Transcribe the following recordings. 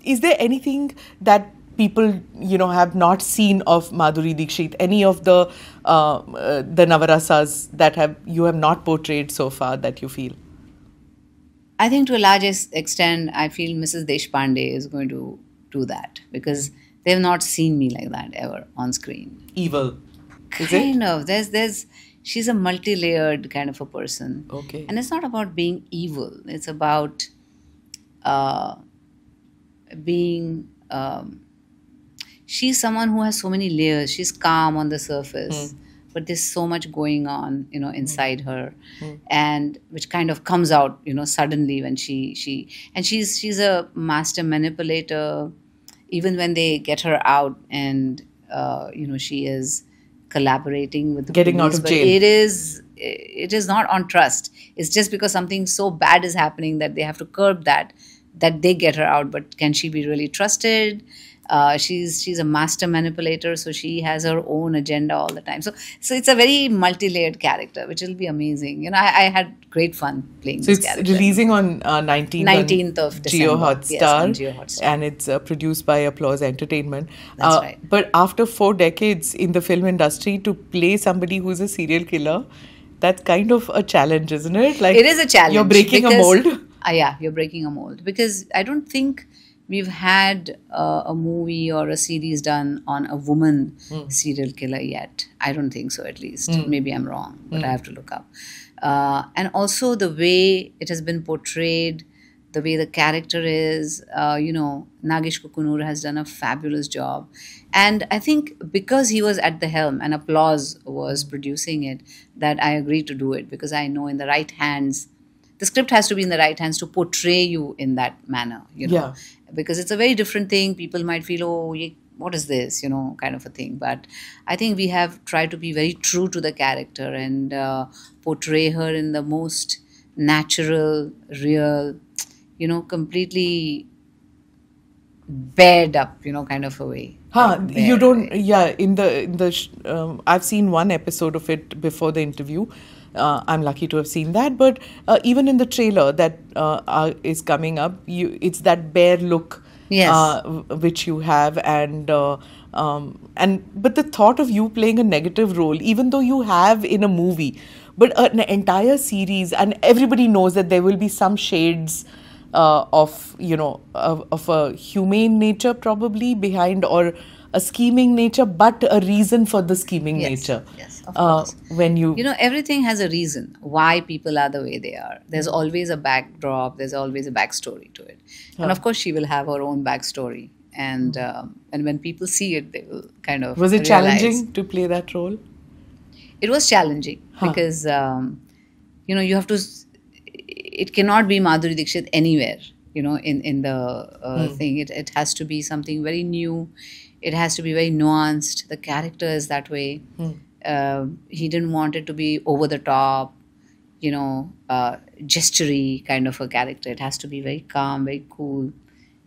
Is there anything that people, have not seen of Madhuri Dixit? Any of the Navarasas that you have not portrayed so far that you feel? I think to a large extent, I feel Mrs. Deshpande is going to do that because they've not seen me like that ever on screen. Evil, is it? Kind of. She's a multi-layered kind of a person, Okay. and it's not about being evil. It's about uh, being. She's someone who has so many layers. She's calm on the surface, but there's so much going on, inside her, and which kind of comes out, suddenly when she's a master manipulator. Even when they get her out, and she is collaborating with the Getting out police, of but jail. it is not on trust. It's just because something so bad is happening that they have to curb that they get her out. But can she be really trusted? She's a master manipulator, so she has her own agenda all the time. So it's a very multi-layered character, which will be amazing. I had great fun playing So this it's character. releasing on 19th 19th of on December. Geo Hotstar, Yes, on Jio Hotstar. and it's produced by Applause Entertainment. That's right. But after 4 decades in the film industry, to play somebody who's a serial killer, that's kind of a challenge, isn't it? Like, It is a challenge. you're breaking a because- mold. Yeah, you're breaking a mold because I don't think we've had a movie or a series done on a woman serial killer yet. I don't think so, at least. Maybe I'm wrong, but I have to look up. And also the way it has been portrayed, the way the character is, Nagesh Kukunur has done a fabulous job. And I think because he was at the helm and Applause was producing it, that I agreed to do it because I know in the right hands, the script has to be in the right hands to portray you in that manner, Yeah. because it's a very different thing. People might feel, oh, what is this, kind of a thing. But I think we have tried to be very true to the character and portray her in the most natural, real, completely bared up, kind of a way. Huh, Like, you bared don't, way. yeah, I've seen one episode of it before the interview. I'm lucky to have seen that, but even in the trailer that is coming up, it's that bare look, Yes. which you have, but the thought of you playing a negative role, even though you have in a movie, but an entire series, and everybody knows that there will be some shades of a humane nature probably behind, or a scheming nature, but a reason for the scheming Yes, nature. yes, of course. When you, Everything has a reason why people are the way they are. There's always a backdrop, there's always a backstory to it. And of course, she will have her own backstory. And when people see it, they will kind of was it realize. challenging to play that role? It was challenging because, you have to, it cannot be Madhuri Dixit anywhere, in the thing. It has to be something very new. It has to be very nuanced. The character is that way. He didn't want it to be over the top, gestury kind of a character. It has to be very calm, very cool.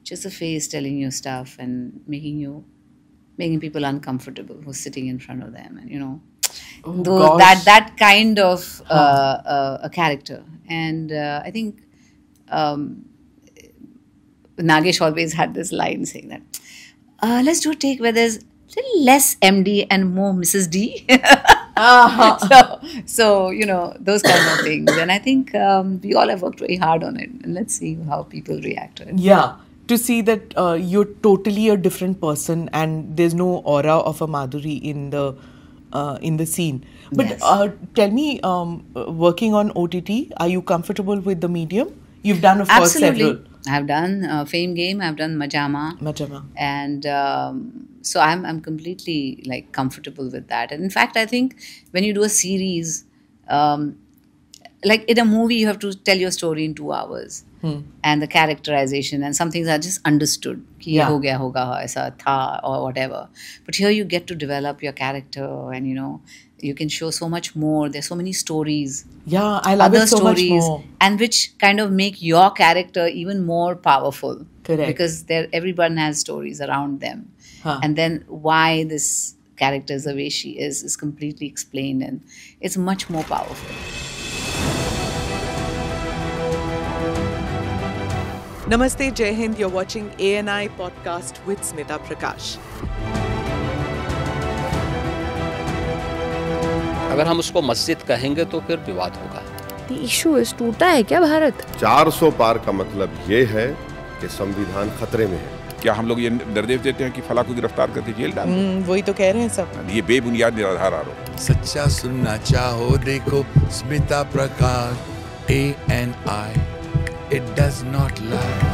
Just a face telling you stuff and making people uncomfortable who's sitting in front of them, and Oh, those, gosh. that kind of a character. And I think Nagesh always had this line saying that let's do a take where there's a little less MD and more Mrs. D. So those kind of things. And I think we all have worked very hard on it, and let's see how people react to it. Yeah, to see that you're totally a different person, and there's no aura of a Madhuri in the scene. But Yes. tell me, working on OTT, are you comfortable with the medium? You've done, of course, Absolutely. several. I've done Fame Game, I've done Majama. Majama. And so I'm completely like comfortable with that. And in fact, I think when you do a series, like in a movie, you have to tell your story in 2 hours, and the characterization and some things are just understood. कि ये Yeah. हो गया होगा, ऐसा था, or whatever. But here you get to develop your character, and you can show so much more. There's so many stories, Yeah, I love other it so much stories, more. and which kind of make your character even more powerful. Correct. Because everyone has stories around them. Huh. And then why this character is the way she is completely explained, and it's much more powerful. Namaste, Jai Hind. You're watching ANI podcast with Smita Prakash. अगर हम उसको मस्जिद कहेंगे तो फिर विवाद होगा। The issue is टूटा है क्या भारत? 400 पार का मतलब ये है कि संविधान खतरे में है। क्या हम लोग ये निर्देश देते हैं कि फला को गिरफ्तार करके जेल डाल दो? वही तो कह रहे हैं सब। ये बेबुनियाद निराधार आरोप। सच्चा सुनना चाहो देखो स्मिता प्रकाश ANI, it does not lie।